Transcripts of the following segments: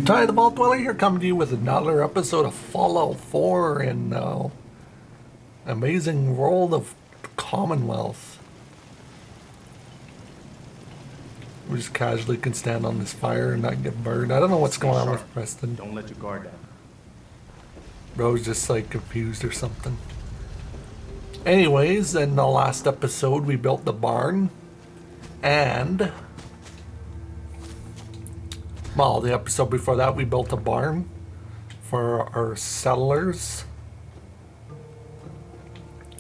Ty the Vault Dweller here, coming to you with another episode of Fallout 4 in amazing world of Commonwealth. We just casually can stand on this fire and not get burned. I don't know what's going on with Preston. Don't let your guard down. Bro's just like confused or something. Anyways, in the last episode we built the barn, and well, the episode before that we built a barn for our settlers,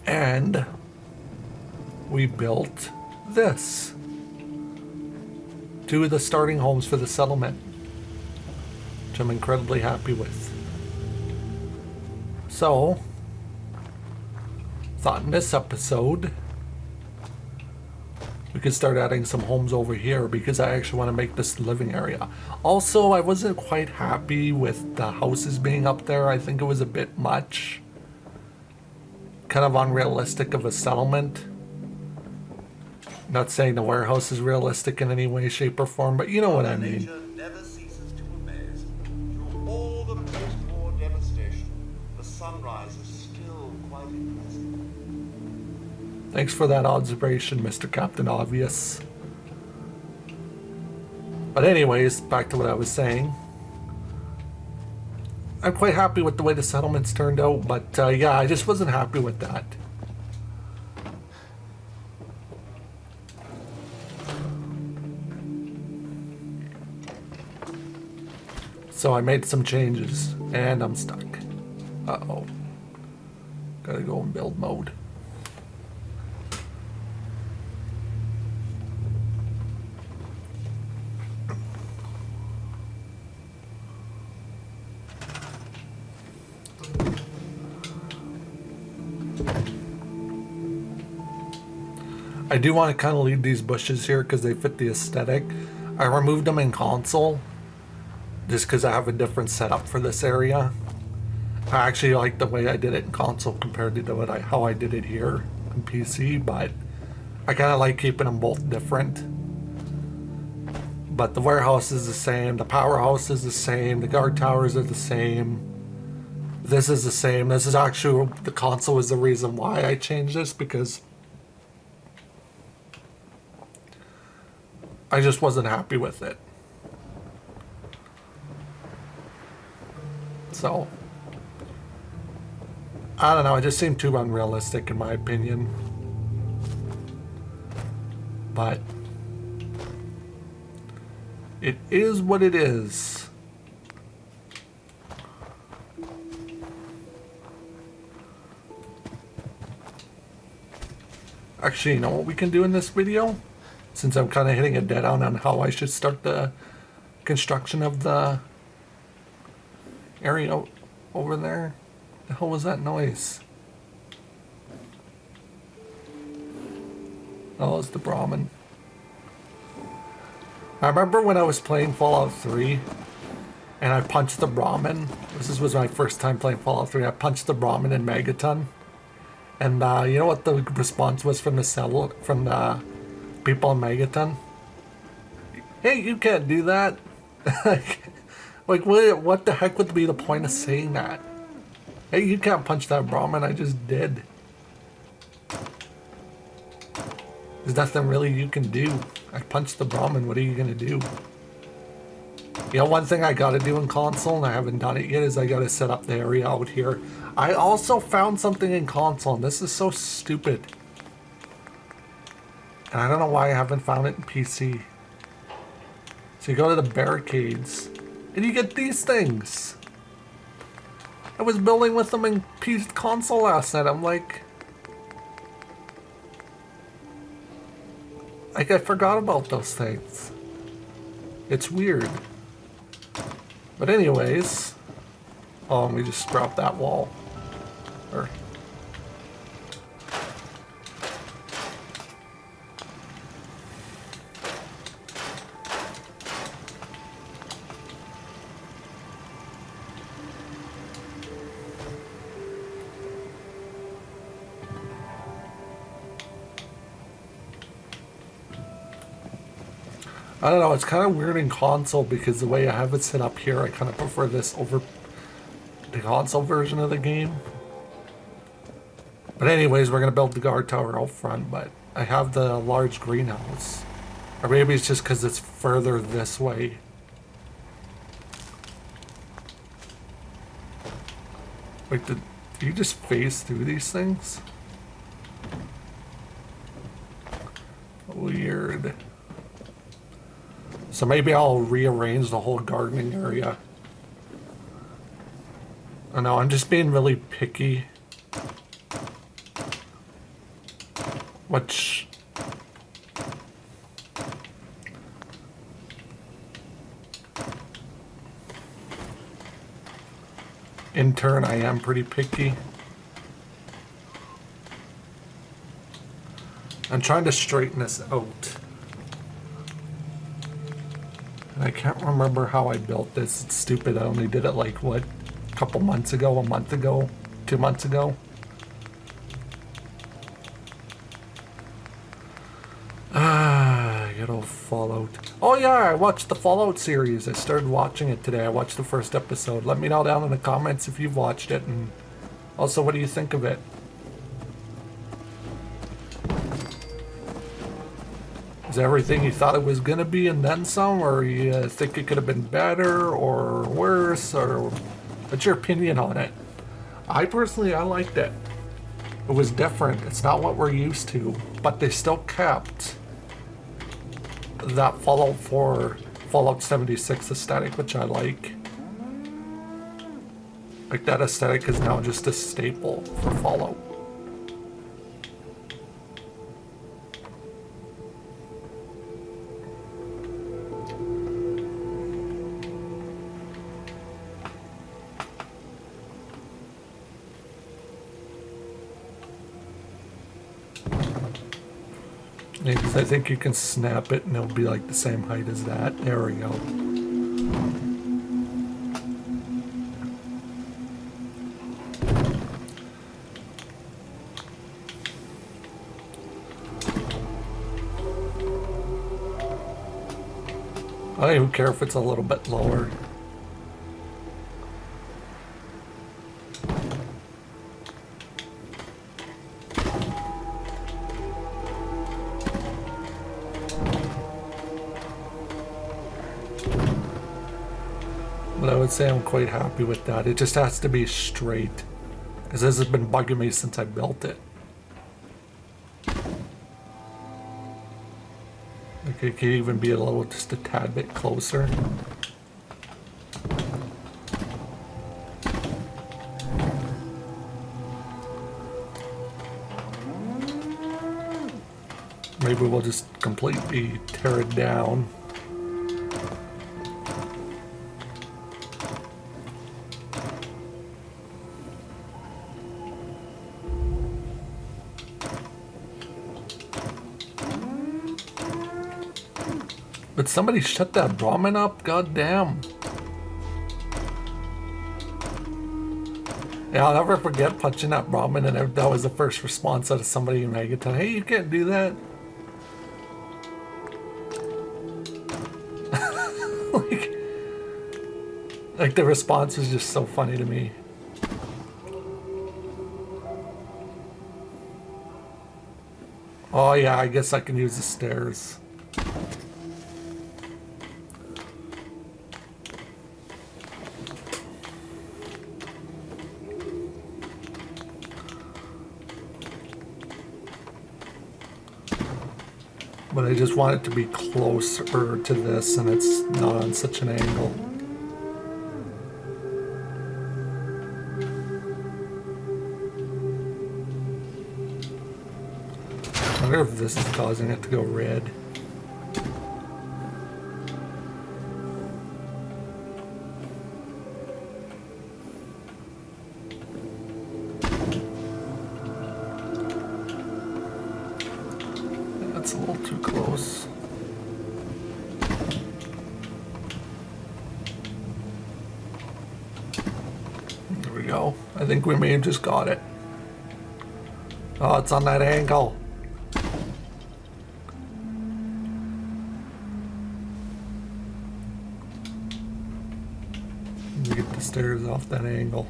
and we built this, two of the starting homes for the settlement, which I'm incredibly happy with. So thought in this episode we could start adding some homes over here, because I actually want to make this the living area. Also, I wasn't quite happy with the houses being up there. I think it was a bit much. Kind of unrealistic of a settlement. Not saying the warehouse is realistic in any way, shape, or form, but you know what I mean. Nature never ceases to amaze. Through all the post-war devastation, the sunrise is still quite impressive. Thanks for that observation, Mr. Captain Obvious. But anyways, back to what I was saying. I'm quite happy with the way the settlements turned out, but yeah, I just wasn't happy with that. So I made some changes, and I'm stuck. Uh-oh. Gotta go in build mode. I do want to kind of leave these bushes here because they fit the aesthetic. I removed them in console just because I have a different setup for this area. I actually like the way I did it in console compared to how I did it here in PC, but I kind of like keeping them both different. But the warehouse is the same, the powerhouse is the same, the guard towers are the same. This is the same. This is actually, the console is the reason why I changed this, because I just wasn't happy with it. So, I don't know, it just seemed too unrealistic in my opinion. But it is what it is. Actually, you know what we can do in this video? Since I'm kind of hitting a dead end on how I should start the construction of the area over there. The hell was that noise? Oh, it's the Brahmin. I remember when I was playing Fallout 3 and I punched the Brahmin. This was my first time playing Fallout 3. I punched the Brahmin in Megaton. And you know what the response was from the people in Megaton? Hey, you can't do that. Like, what the heck would be the point of saying that? Hey, you can't punch that Brahmin, I just did. There's nothing really you can do. I punched the Brahmin, what are you gonna do? You know, one thing I gotta do in console, and I haven't done it yet, is I gotta set up the area out here. I also found something in console, and this is so stupid. And I don't know why I haven't found it in PC. So you go to the barricades, and you get these things. I was building with them in PC console last night. I'm like, I forgot about those things. It's weird. But anyways, oh, let me just drop that wall. Or I don't know, it's kind of weird in console because the way I have it set up here, I kind of prefer this over the console version of the game. But anyways, we're going to build the guard tower out front, but I have the large greenhouse. Or maybe it's just because it's further this way. Wait, did you just phase through these things? Weird. So maybe I'll rearrange the whole gardening area. I know, I'm just being really picky. Which... in turn, I am pretty picky. I'm trying to straighten this out. And I can't remember how I built this. It's stupid. I only did it like, what, a couple months ago, a month ago, 2 months ago. Good old Fallout. Oh yeah, I watched the Fallout series. I started watching it today. I watched the first episode. Let me know down in the comments if you've watched it, and also what do you think of it? Is it everything you thought it was gonna be and then some, or you think it could have been better or worse, or what's your opinion on it? I personally, I liked it. It was different. It's not what we're used to, but they still kept that Fallout 4, Fallout 76 aesthetic, which I like. Like, that aesthetic is now just a staple for Fallout. Because I think you can snap it and it'll be like the same height as that. There we go. I don't even care if it's a little bit lower. But I would say I'm quite happy with that. It just has to be straight, because this has been bugging me since I built it. Like, it could even be a little, just a tad bit closer. Maybe we'll just completely tear it down. But somebody shut that Brahmin up, god damn. Yeah, I'll never forget punching that Brahmin, and that was the first response out of somebody in Megaton. Hey, you can't do that. like the response was just so funny to me. Oh yeah, I guess I can use the stairs. But I just want it to be closer to this, and it's not on such an angle. I wonder if this is causing it to go red. That's a little too close. There we go. I think we may have just got it. Oh, it's on that angle. the stairs off that angle.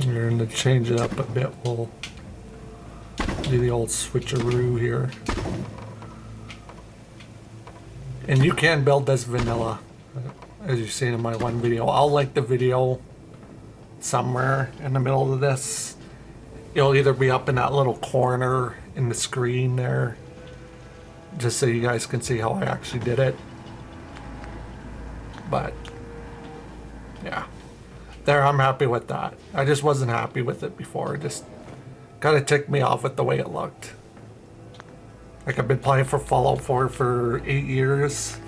We're going to change it up a bit. We'll do the old switcheroo here. And you can build this vanilla, as you've seen in my one video. I'll link the video somewhere in the middle of this. It'll either be up in that little corner in the screen there, just so you guys can see how I actually did it. But yeah, there, I'm happy with that. I just wasn't happy with it before. It just kind of ticked me off with the way it looked. Like, I've been playing for Fallout 4 for 8 years.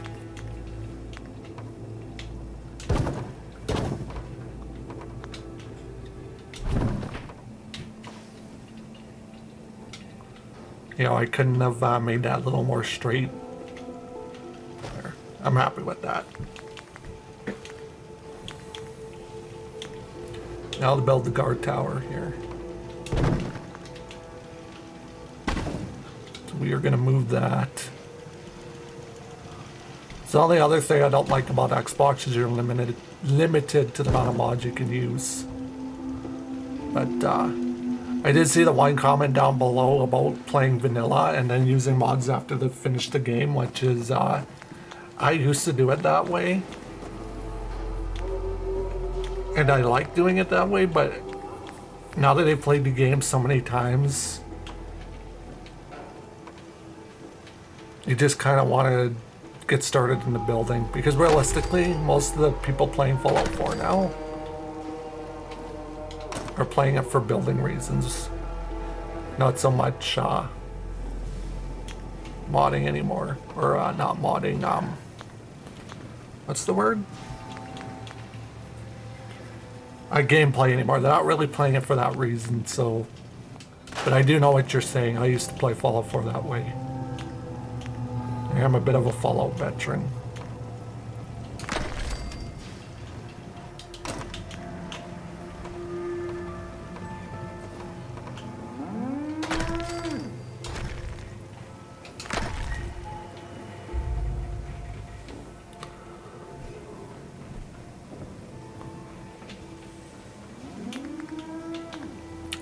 You know, I couldn't have made that a little more straight. There. I'm happy with that. Now to build the guard tower here. So we are going to move that. So the only other thing I don't like about Xbox is you're limited to the amount of mods you can use. But I did see the one comment down below about playing vanilla and then using mods after they finish the game, which is I used to do it that way. And I like doing it that way, but now that I've played the game so many times, you just kind of want to get started in the building. Because realistically, most of the people playing Fallout 4 now are playing it for building reasons. Not so much modding anymore. Or not modding, what's the word? Gameplay anymore. They're not really playing it for that reason, so... But I do know what you're saying. I used to play Fallout 4 that way. I am a bit of a Fallout veteran.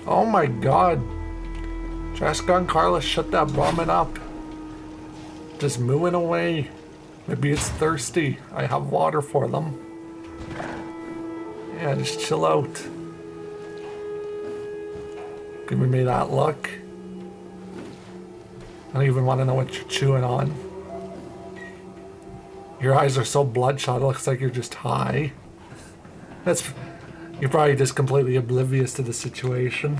Oh my god. Trashgun Carlos, shut that Brahmin up. Just mooing away. Maybe it's thirsty. I have water for them. Yeah, just chill out. Giving me that look. I don't even want to know what you're chewing on. Your eyes are so bloodshot, it looks like you're just high. You're probably just completely oblivious to the situation.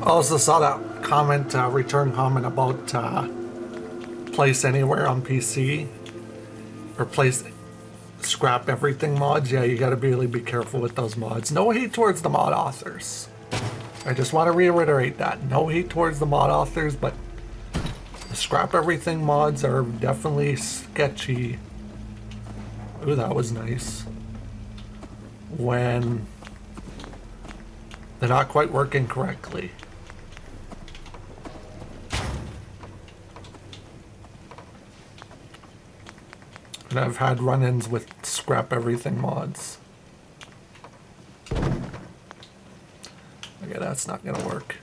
I also saw that comment, return comment about place anywhere on PC or place scrap everything mods. Yeah, you gotta really be careful with those mods. No hate towards the mod authors. I just want to reiterate that. No hate towards the mod authors, but the scrap everything mods are definitely sketchy. Ooh, that was nice. When they're not quite working correctly. And I've had run-ins with scrap everything mods. Okay, that's not gonna work.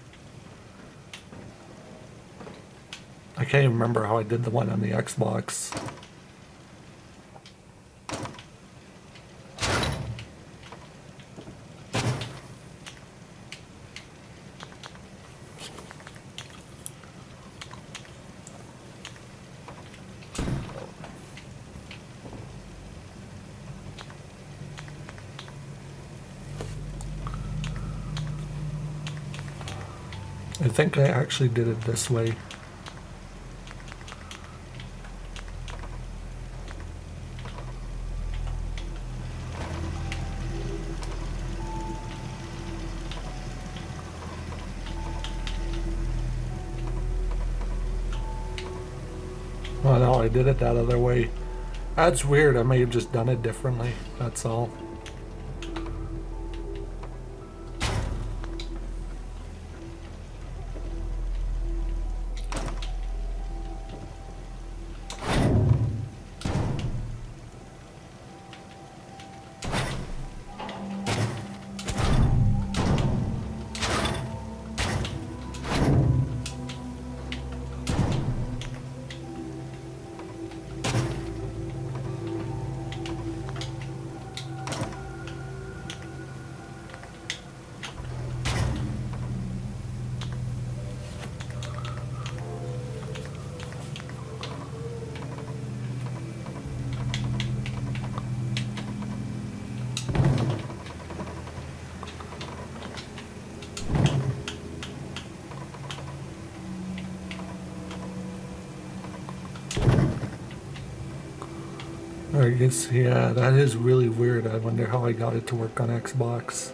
I can't even remember how I did the one on the Xbox. I think I actually did it this way. Oh no, I did it that other way. That's weird, I may have just done it differently, that's all. I guess, yeah, that is really weird. I wonder how I got it to work on Xbox.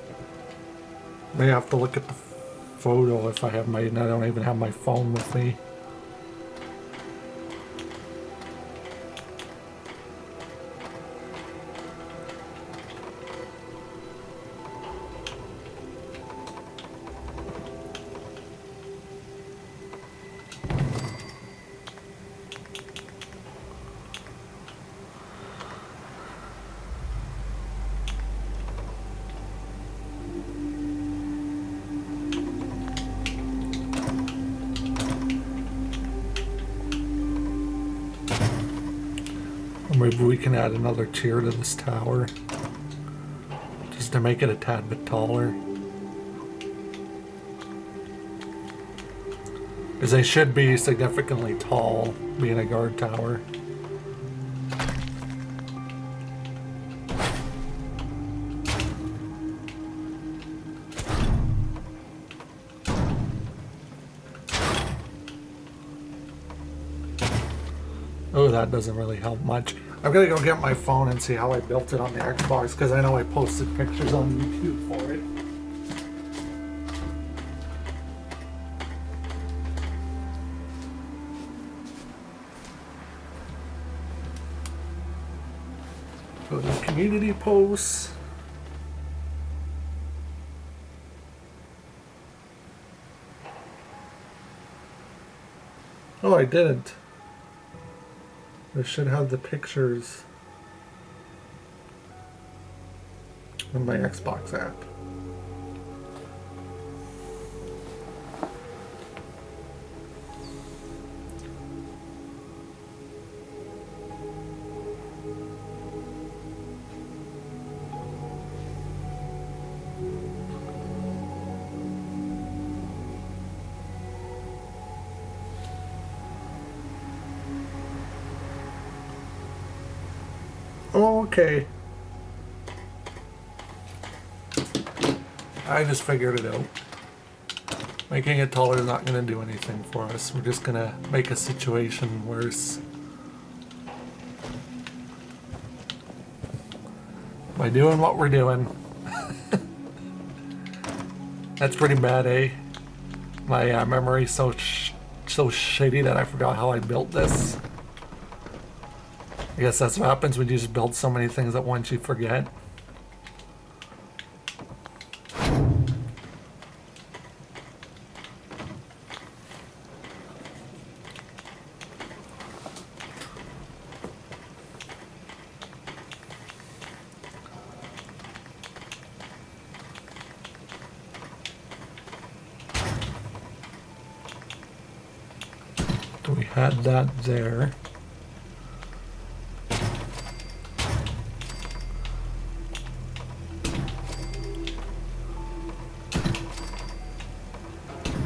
May have to look at the photo if I have my, and I don't even have my phone with me. Maybe we can add another tier to this tower, just to make it a tad bit taller. Because they should be significantly tall, being a guard tower. Oh, that doesn't really help much. I'm gonna go get my phone and see how I built it on the Xbox, because I know I posted pictures on YouTube for it. Go to community posts. Oh, I didn't. I should have the pictures on my Xbox app. Okay. I just figured it out. Making it taller is not going to do anything for us. We're just going to make a situation worse. By doing what we're doing. That's pretty bad, eh? My memory's so shitty that I forgot how I built this. I guess that's what happens when you just build so many things at once, you forget. Do we Add that there.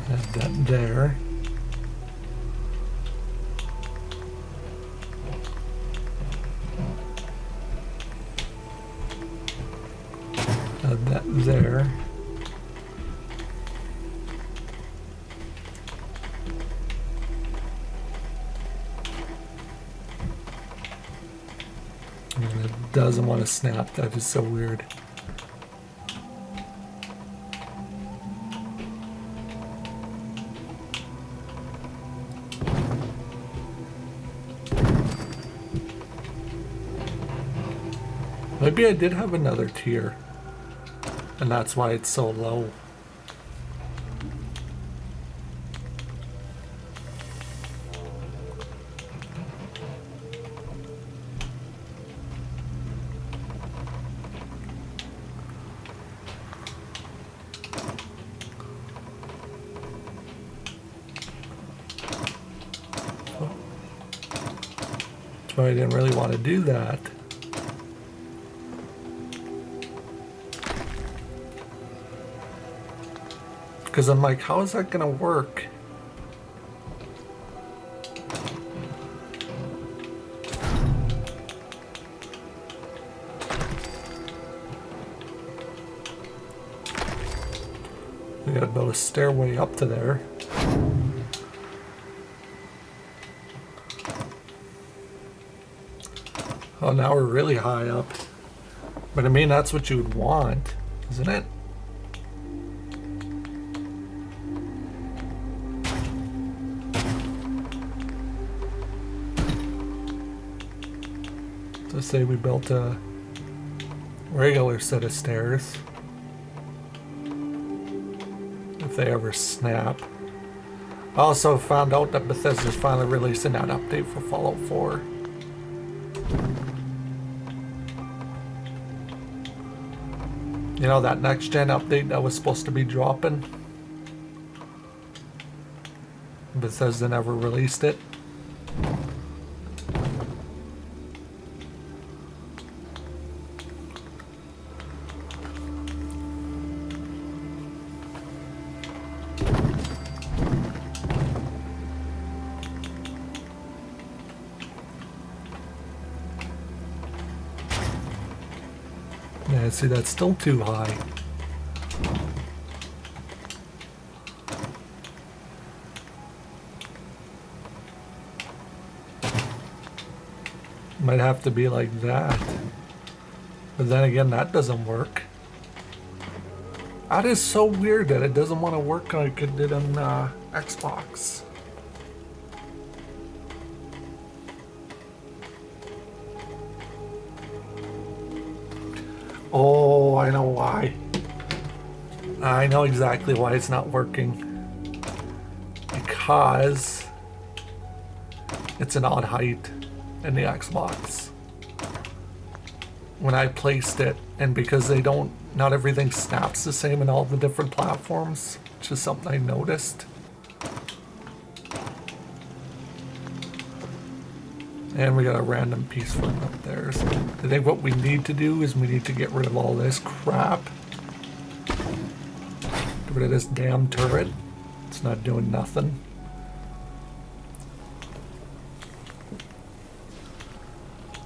Add that there. Add that there. And it doesn't want to snap. That is so weird. Maybe I did have another tier, and that's why it's so low. That's why I didn't really want to do that. Because I'm like, how is that going to work? We gotta build a stairway up to there. Oh, now we're really high up. But I mean, that's what you would want, isn't it? So say we built a regular set of stairs. If they ever snap. I also found out that Bethesda's finally releasing that update for Fallout 4. You know, that next gen update that was supposed to be dropping? Bethesda never released it. Yeah, see, that's still too high. Might have to be like that. But then again, that doesn't work. That is so weird that it doesn't want to work like it did on Xbox. Oh, I know why. I know exactly why it's not working. Because it's an odd height in the Xbox. When I placed it, and because not everything snaps the same in all the different platforms, which is something I noticed. And we got a random piece from up there. So I think what we need to do is we need to get rid of all this crap. Get rid of this damn turret. It's not doing nothing.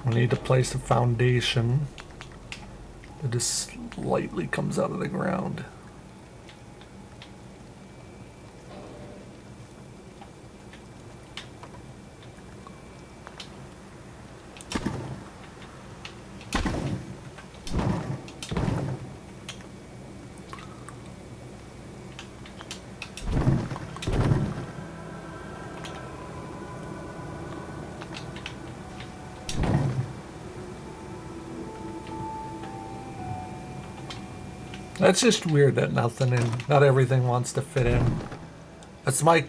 We need to place a foundation that just slightly comes out of the ground. That's just weird that not everything wants to fit in. That's my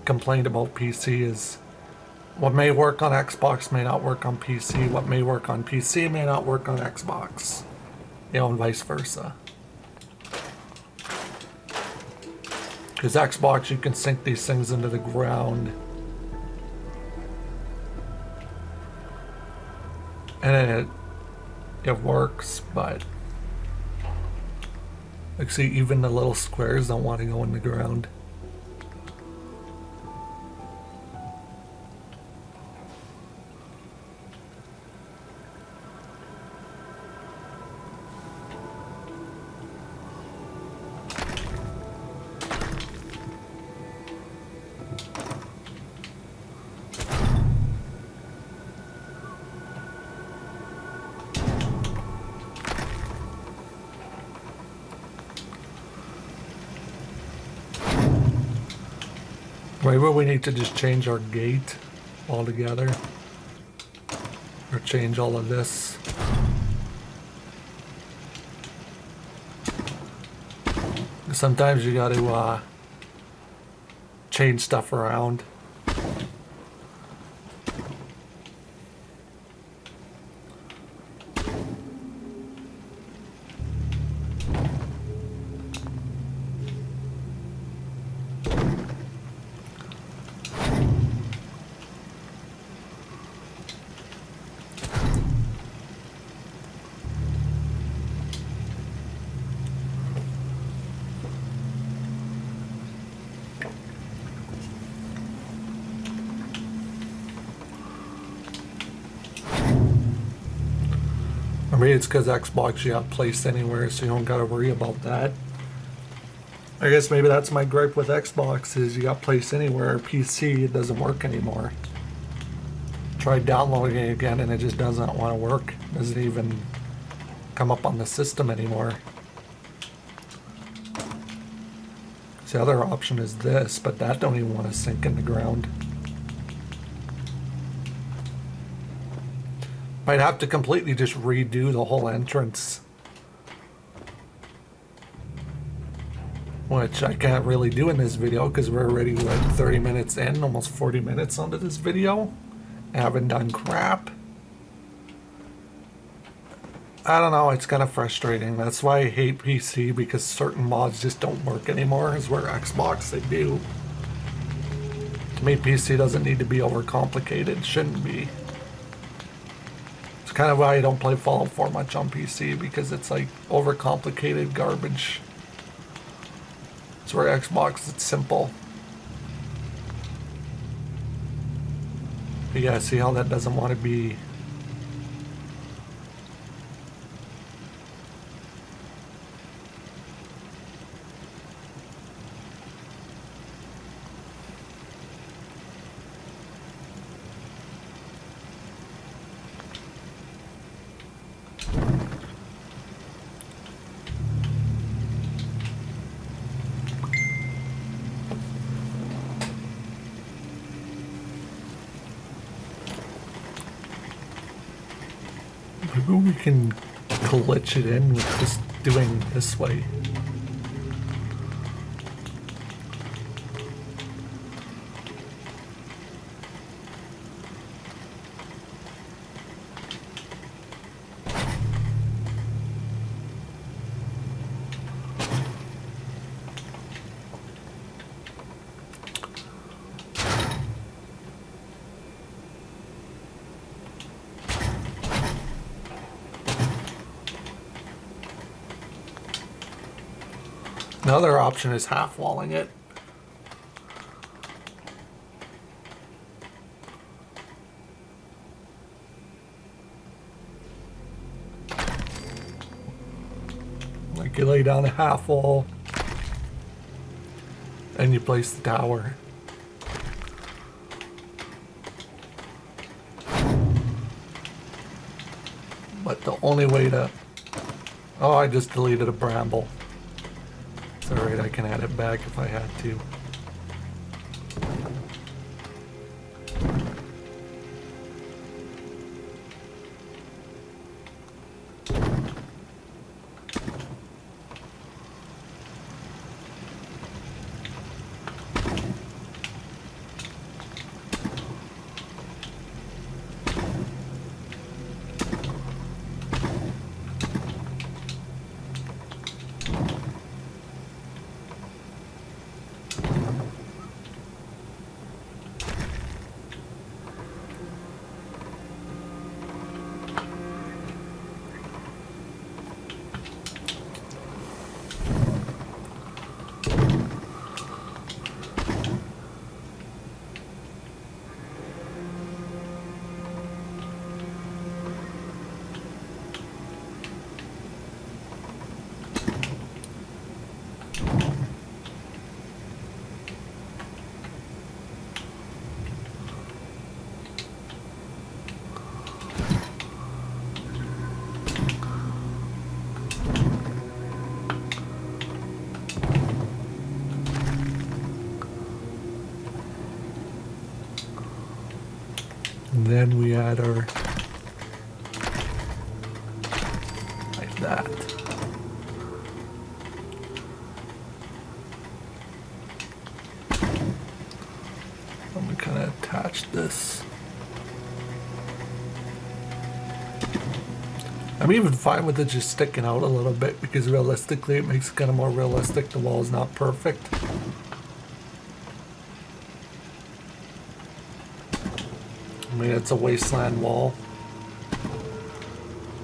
complaint about PC is what may work on Xbox may not work on PC. What may work on PC may not work on Xbox. You know, and vice versa. Because Xbox, you can sink these things into the ground And then it works, but like see, even the little squares don't want to go in the ground. Maybe we need to just change our gate altogether. Or change all of this. Sometimes you gotta change stuff around. Maybe it's because Xbox you have placed anywhere, so you don't gotta worry about that. I guess maybe that's my gripe with Xbox is you got placed anywhere. PC, it doesn't work anymore. Tried downloading it again and it just doesn't want to work. Doesn't even come up on the system anymore. So the other option is this, but that don't even want to sink in the ground. Might have to completely just redo the whole entrance. Which I can't really do in this video because we're already like 30 minutes in, almost 40 minutes onto this video. I haven't done crap. I don't know, it's kind of frustrating. That's why I hate PC, because certain mods just don't work anymore, is where Xbox they do. To me, PC doesn't need to be overcomplicated, shouldn't be. It's kind of why I don't play Fallout 4 much on PC, because it's like overcomplicated garbage. It's where Xbox, it's simple. But yeah, see how that doesn't want to be. Maybe we can glitch it in with just doing this way. Another option is half-walling it. Like you lay down a half wall and you place the tower. But the only way to... Oh, I just deleted a bramble. It's alright, I can add it back if I had to. then we add our, like that. And we kind of attach this. I'm even fine with it just sticking out a little bit because realistically it makes it kind of more realistic. The wall is not perfect. I mean, it's a wasteland wall.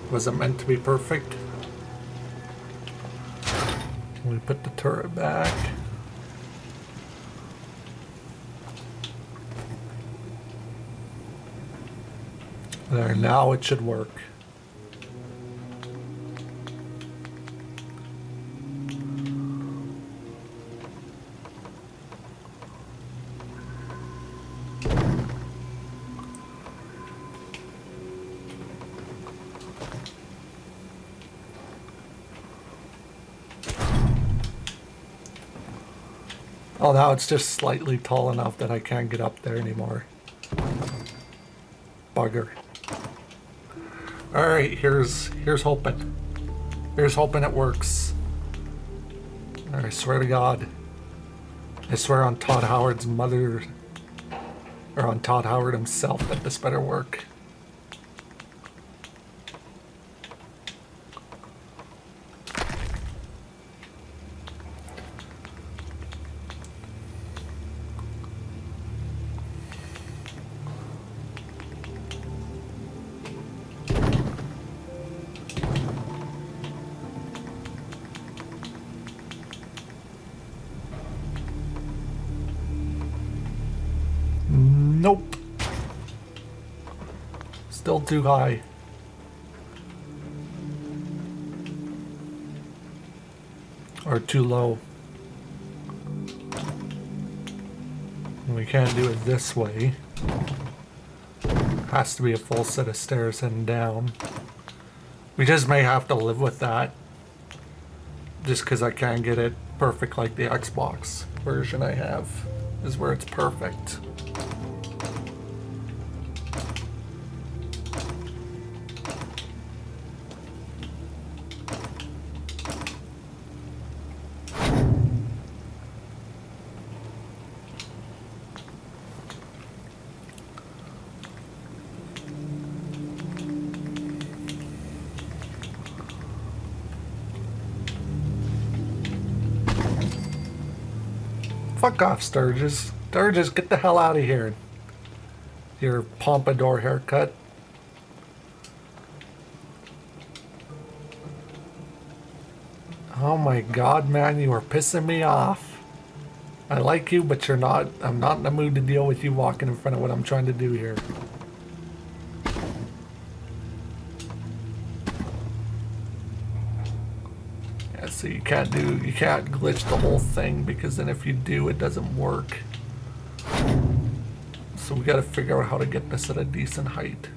Was it meant to be perfect? We put the turret back. There, now it should work. Oh, now it's just slightly tall enough that I can't get up there anymore. Bugger. Alright, here's hoping. Here's hoping it works. I swear to God. I swear on Todd Howard's mother, or on Todd Howard himself, that this better work. Nope. Still too high. Or too low. We can't do it this way. Has to be a full set of stairs heading down. We just may have to live with that. Just because I can't get it perfect like the Xbox version I have. Is where it's perfect. Fuck off, Sturgis. Sturgis, get the hell out of here. Your pompadour haircut. Oh my God, man, you are pissing me off. I like you, but you're not. I'm not in the mood to deal with you walking in front of what I'm trying to do here. Yeah, so you can't glitch the whole thing because then if you do, it doesn't work. So we gotta figure out how to get this at a decent height.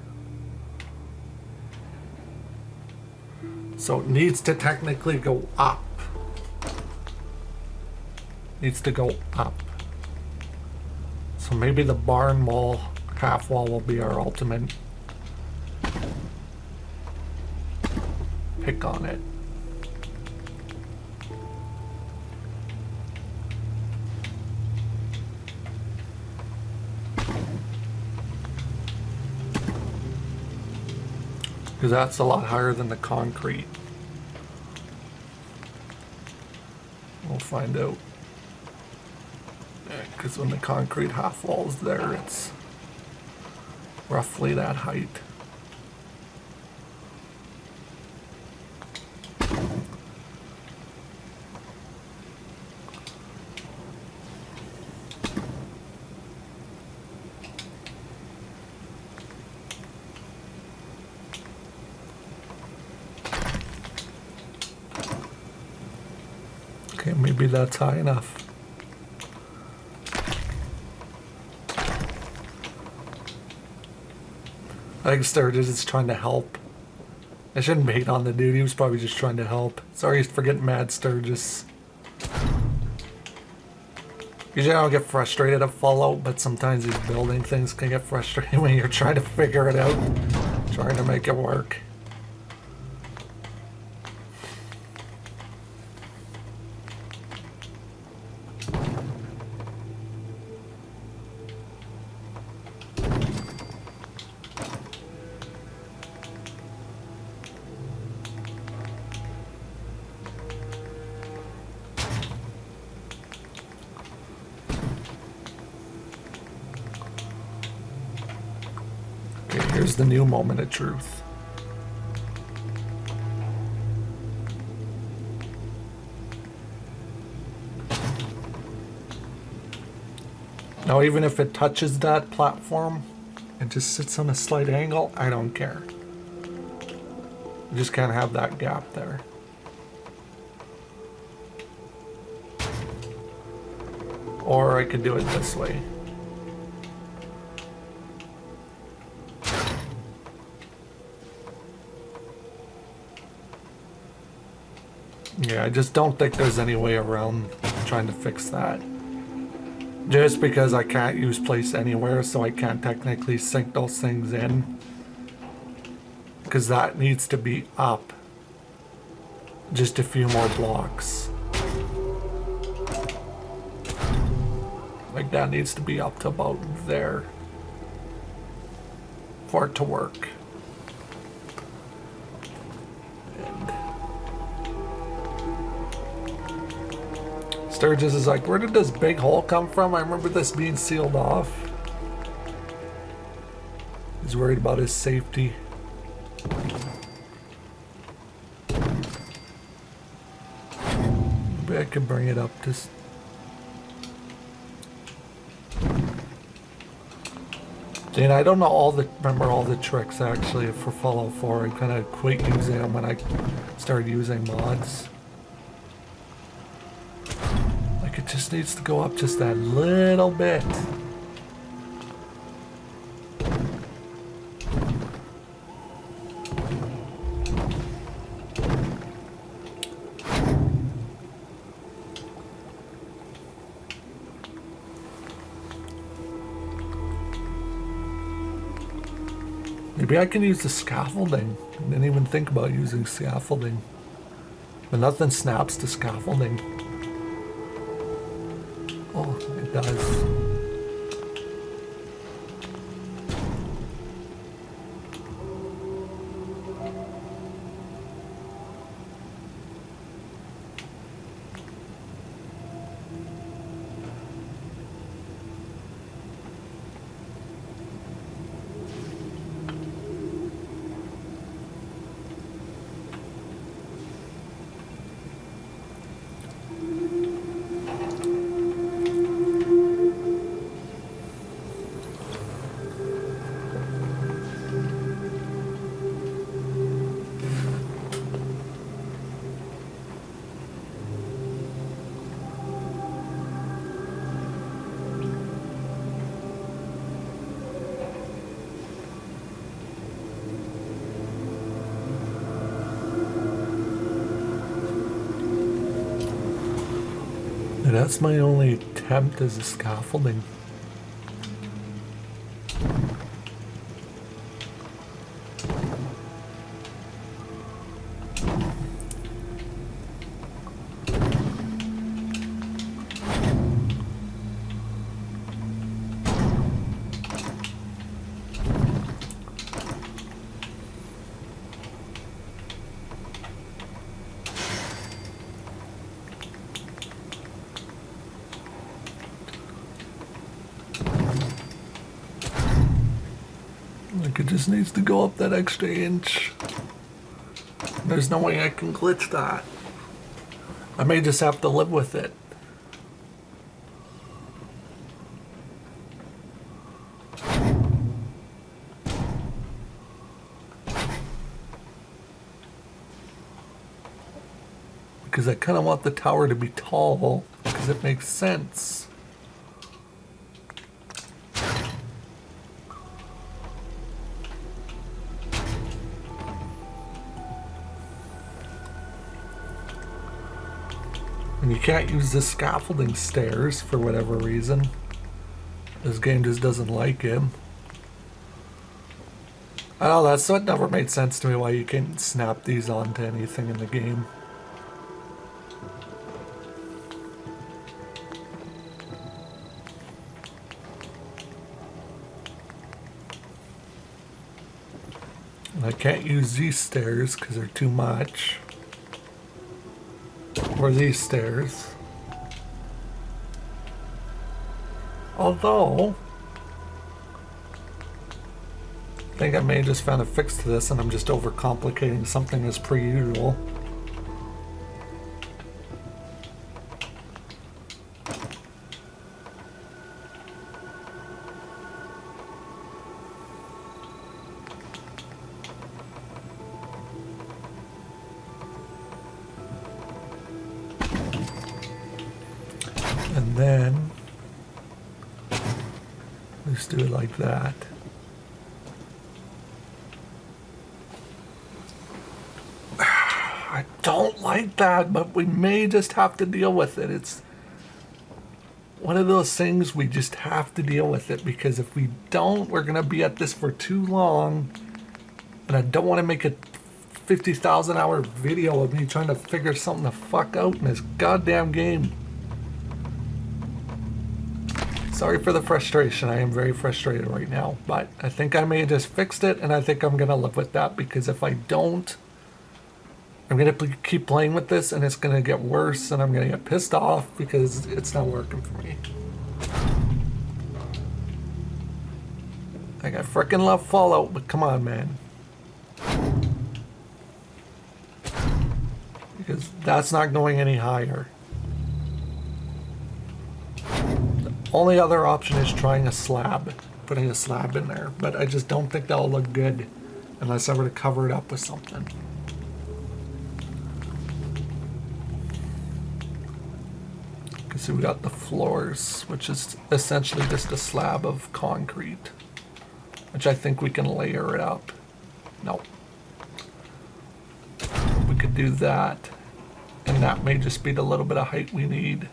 So it needs to technically go up. Needs to go up. So maybe the barn wall, half wall will be our ultimate pick on it. Because that's a lot higher than the concrete. We'll find out. Because when the concrete half wall's there, it's roughly that height. Okay, maybe that's high enough. I think Sturgis is trying to help. I shouldn't hate on the dude, he was probably just trying to help. Sorry for getting mad, Sturgis. Usually I don't get frustrated at Fallout, but sometimes these building things can get frustrating when you're trying to figure it out, trying to make it work. Here's the new moment of truth. Now, even if it touches that platform and just sits on a slight angle, I don't care. You just can't have that gap there. Or I could do it this way. Yeah, I just don't think there's any way around trying to fix that. Just because I can't use place anywhere, so I can't technically sink those things in. Because that needs to be up just a few more blocks. Like that needs to be up to about there for it to work. Sturgis is like, where did this big hole come from? I remember this being sealed off. He's worried about his safety. Maybe I could bring it up just... Jane, I don't know remember all the tricks actually for Fallout 4. I kind of quit using them when I started using mods. It just needs to go up just that little bit. Maybe I can use the scaffolding. I didn't even think about using scaffolding. But nothing snaps to scaffolding. Oh, it does. And that's my only attempt as a scaffolding. Like it just needs to go up that extra inch. There's no way I can glitch that. I may just have to live with it. Because I kind of want the tower to be tall, because it makes sense. And you can't use the scaffolding stairs for whatever reason. This game just doesn't like him. I don't know, that's what never made sense to me, why you can't snap these onto anything in the game. And I can't use these stairs because they're too much. Or these stairs. Although, I think I may have just found a fix to this and I'm just overcomplicating something as per usual. And then, let's do it like that. I don't like that, but we may just have to deal with it. It's one of those things we just have to deal with it, because if we don't, we're going to be at this for too long. And I don't want to make a 50,000 hour video of me trying to figure something the fuck out in this goddamn game. Sorry for the frustration. I am very frustrated right now, but I think I may have just fixed it, and I think I'm going to live with that, because if I don't, I'm going to keep playing with this and it's going to get worse, and I'm going to get pissed off because it's not working for me. Like, I freaking love Fallout, but come on, man. Because that's not going any higher. The only other option is trying a slab, putting a slab in there, but I just don't think that'll look good unless I were to cover it up with something. So we got the floors, which is essentially just a slab of concrete, which I think we can layer it up. Nope. We could do that, and that may just be the little bit of height we need.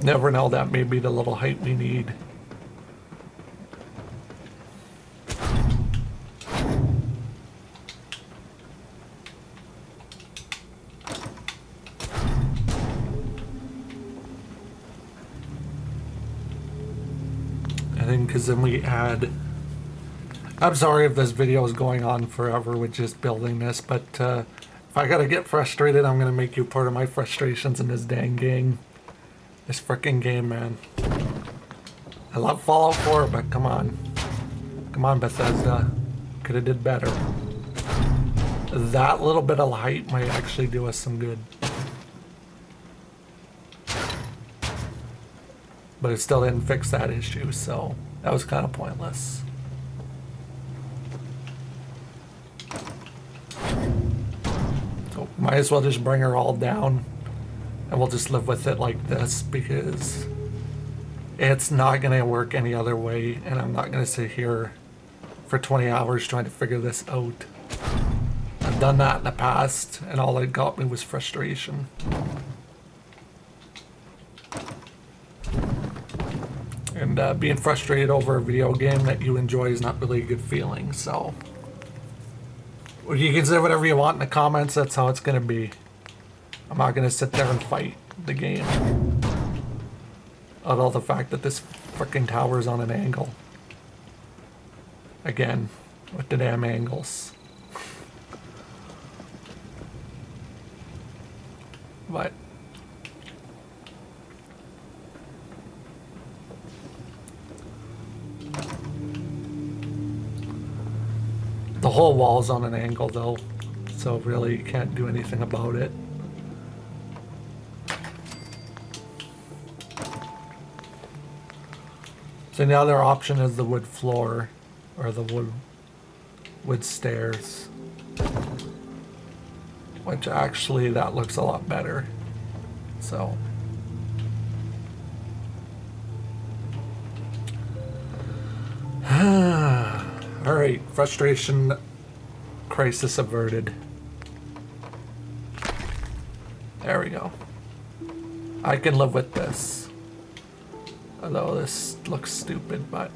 Never know, that may be the little height we need. I think because then we add... I'm sorry if this video is going on forever with just building this, but if I gotta get frustrated, I'm gonna make you part of my frustrations in this dang game. This frickin' game, man. I love Fallout 4, but come on. Come on, Bethesda. Could have did better. That little bit of height might actually do us some good. But it still didn't fix that issue, so that was kind of pointless. So might as well just bring her all down. And we'll just live with it like this, because it's not going to work any other way, and I'm not going to sit here for 20 hours trying to figure this out. I've done that in the past, and all it got me was frustration. And being frustrated over a video game that you enjoy is not really a good feeling, so... You can say whatever you want in the comments, that's how it's going to be. I'm not going to sit there and fight the game. Although the fact that this frickin' tower is on an angle. Again, with the damn angles. But... the whole wall's on an angle though, so really you can't do anything about it. So the other option is the wood floor, or the wood stairs. Which actually, that looks a lot better. So. Alright, frustration crisis averted. There we go. I can live with this. Although this looks stupid, but...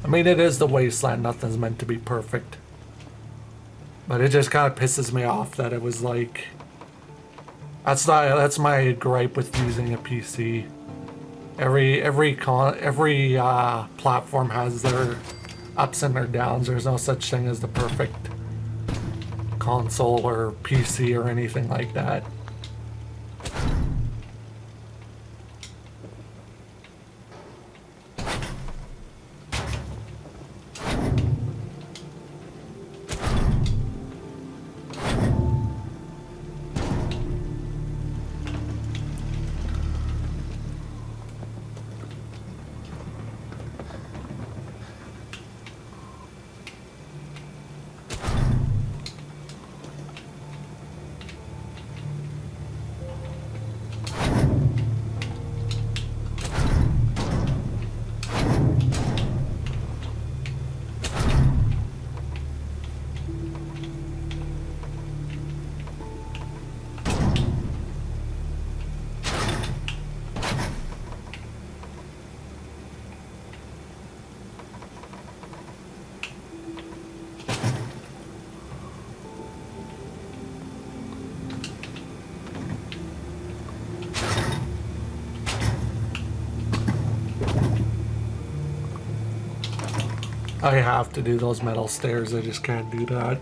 I mean, it is the wasteland. Nothing's meant to be perfect. But it just kind of pisses me off that it was like... That's my gripe with using a PC. Every platform has their ups and their downs. There's no such thing as the perfect console or PC or anything like that. I have to do those metal stairs, I just can't do that.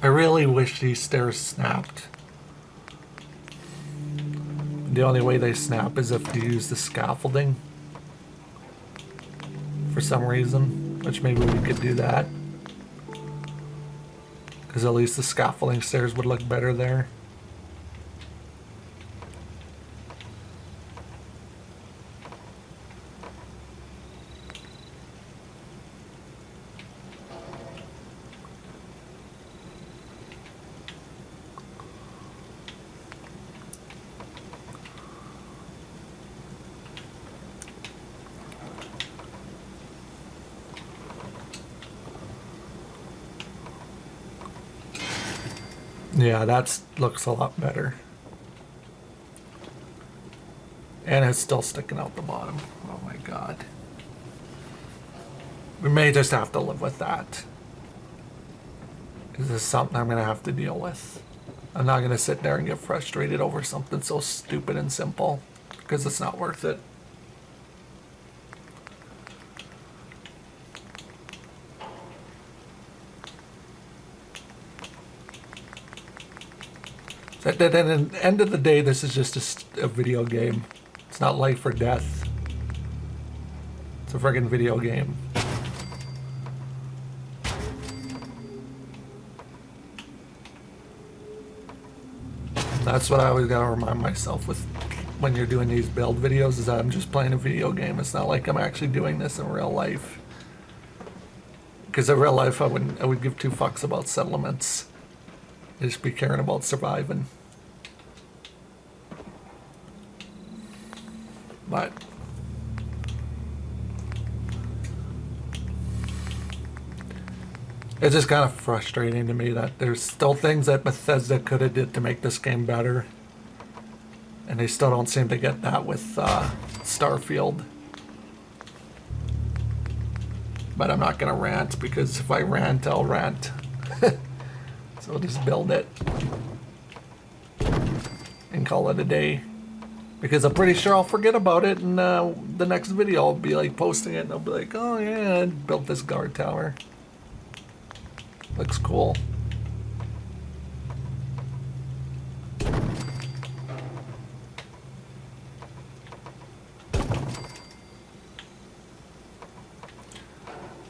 I really wish these stairs snapped. The only way they snap is if you use the scaffolding. For some reason, which maybe we could do that. Because at least the scaffolding stairs would look better there. Yeah, that looks a lot better. And it's still sticking out the bottom. Oh my god. We may just have to live with that. This is something I'm going to have to deal with. I'm not going to sit there and get frustrated over something so stupid and simple. Because it's not worth it. At the end of the day, this is just a video game. It's not life or death. It's a friggin' video game. That's what I always gotta remind myself with when you're doing these build videos, is that I'm just playing a video game. It's not like I'm actually doing this in real life. Because in real life, I would give two fucks about settlements. I'd just be caring about surviving. But it's just kind of frustrating to me that there's still things that Bethesda could have did to make this game better, and they still don't seem to get that with Starfield. But I'm not gonna rant, because if I rant, I'll rant. So I'll just build it and call it a day. Because I'm pretty sure I'll forget about it, and the next video I'll be like posting it and I'll be like, oh yeah, I built this guard tower. Looks cool.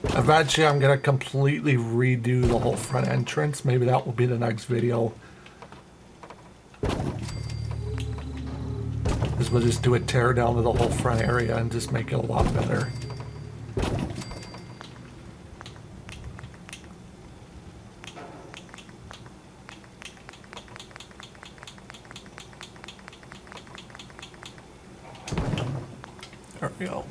Eventually I'm gonna completely redo the whole front entrance. Maybe that will be the next video. Because we'll just do a tear down of the whole front area and just make it a lot better. we go.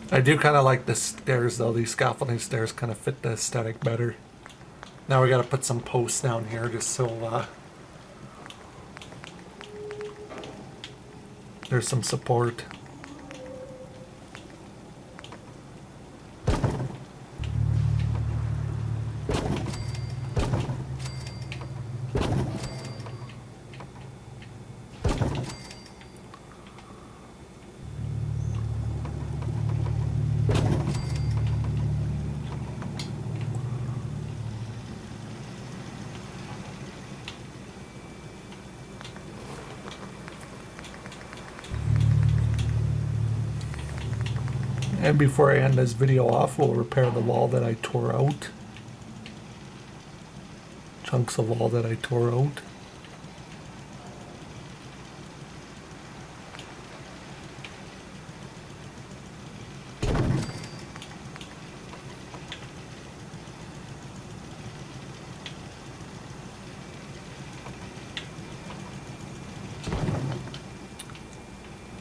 I do kind of like the stairs though. These scaffolding stairs kind of fit the aesthetic better. Now we got to put some posts down here just so there's some support. And before I end this video off, we'll repair the wall that I tore out. Chunks of wall that I tore out.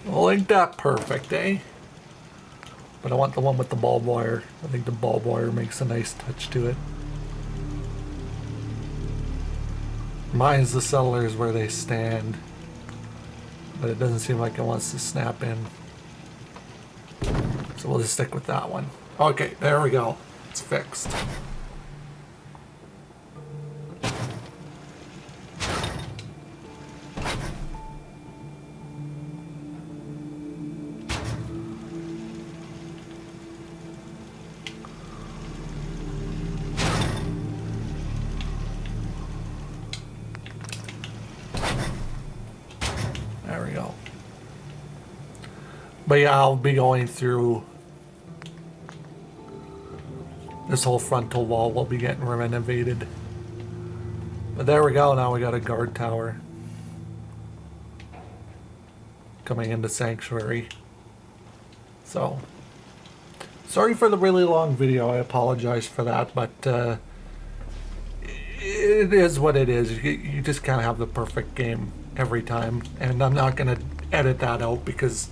Well, ain't that perfect, eh? But I want the one with the barbed wire. I think the barbed wire makes a nice touch to it. Mine's the cellars where they stand, but it doesn't seem like it wants to snap in. So we'll just stick with that one. Okay, there we go. It's fixed. There we go. But yeah, I'll be going through this whole frontal wall. Will be getting renovated. But there we go. Now we got a guard tower coming into Sanctuary. So, sorry for the really long video. I apologize for that, but it is what it is. You just can't have the perfect game every time, and I'm not going to edit that out because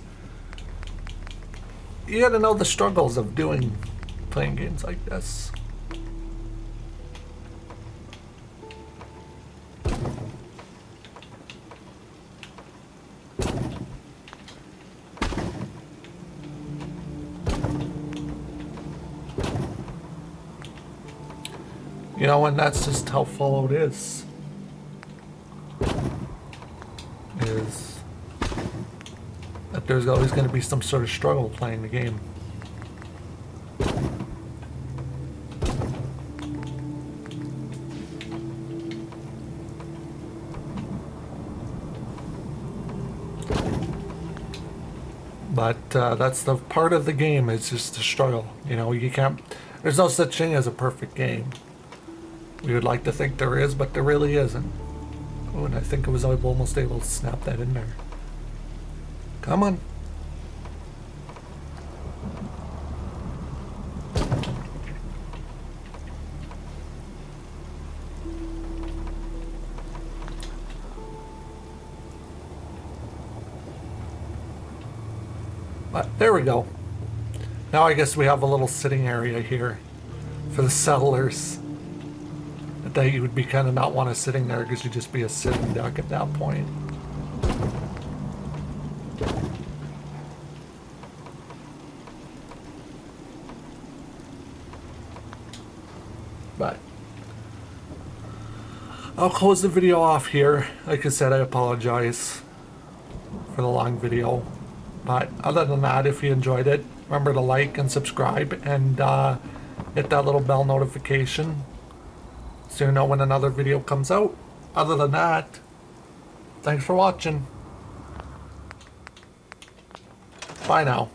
you got to know the struggles of playing games like this. You know, and that's just how Fallout is that there's always going to be some sort of struggle playing the game. But that's the part of the game, is just the struggle. You know, you can't, there's no such thing as a perfect game. We would like to think there is, but there really isn't. Oh, and I think I was almost able to snap that in there. Come on. But there we go. Now I guess we have a little sitting area here for the settlers. That you would be kind of not want to sitting there because you'd just be a sitting duck at that point. But I'll close the video off here. Like I said, I apologize for the long video. But other than that, if you enjoyed it, remember to like and subscribe and hit that little bell notification so you know when another video comes out. Other than that, thanks for watching. Bye now.